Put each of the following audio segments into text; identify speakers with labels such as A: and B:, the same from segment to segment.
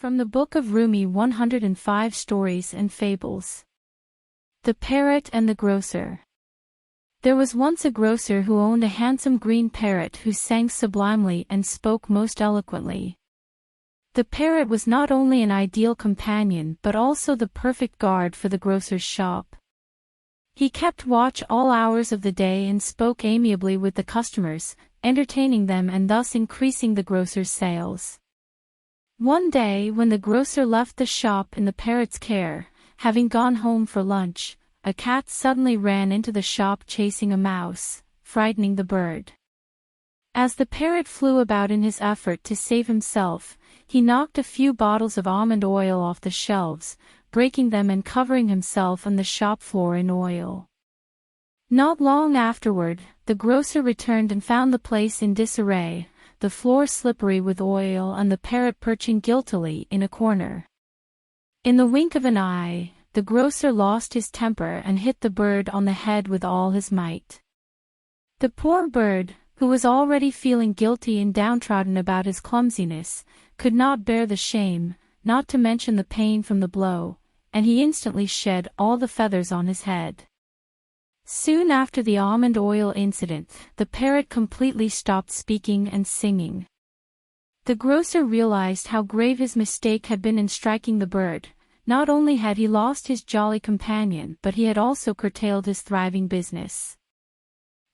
A: From the book of Rumi 105 Stories and Fables. The Parrot and the Grocer. There was once a grocer who owned a handsome green parrot who sang sublimely and spoke most eloquently. The parrot was not only an ideal companion but also the perfect guard for the grocer's shop. He kept watch all hours of the day and spoke amiably with the customers, entertaining them and thus increasing the grocer's sales. One day when the grocer left the shop in the parrot's care, having gone home for lunch, a cat suddenly ran into the shop chasing a mouse, frightening the bird. As the parrot flew about in his effort to save himself, he knocked a few bottles of almond oil off the shelves, breaking them and covering himself on the shop floor in oil. Not long afterward, the grocer returned and found the place in disarray, the floor slippery with oil and the parrot perching guiltily in a corner. In the wink of an eye, the grocer lost his temper and hit the bird on the head with all his might. The poor bird, who was already feeling guilty and downtrodden about his clumsiness, could not bear the shame, not to mention the pain from the blow, and he instantly shed all the feathers on his head. Soon after the almond oil incident, the parrot completely stopped speaking and singing. The grocer realized how grave his mistake had been in striking the bird. Not only had he lost his jolly companion but he had also curtailed his thriving business.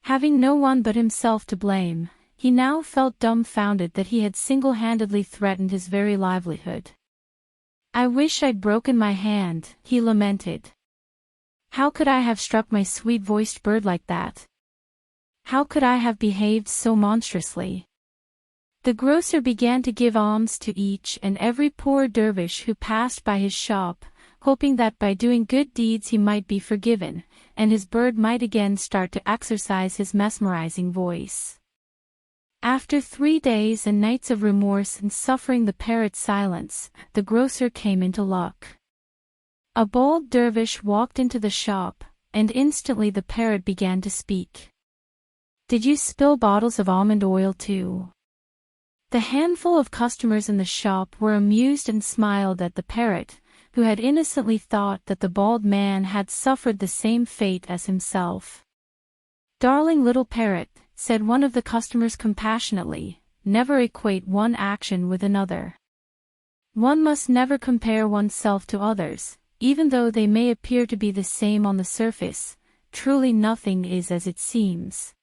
A: Having no one but himself to blame, he now felt dumbfounded that he had single-handedly threatened his very livelihood. "I wish I'd broken my hand," he lamented. "How could I have struck my sweet-voiced bird like that? How could I have behaved so monstrously?" The grocer began to give alms to each and every poor dervish who passed by his shop, hoping that by doing good deeds he might be forgiven, and his bird might again start to exercise his mesmerizing voice. After 3 days and nights of remorse and suffering the parrot's silence, the grocer came into luck. A bold dervish walked into the shop, and instantly the parrot began to speak. "Did you spill bottles of almond oil too?" The handful of customers in the shop were amused and smiled at the parrot, who had innocently thought that the bald man had suffered the same fate as himself. "Darling little parrot," said one of the customers compassionately, "never equate one action with another. One must never compare oneself to others. Even though they may appear to be the same on the surface, truly nothing is as it seems.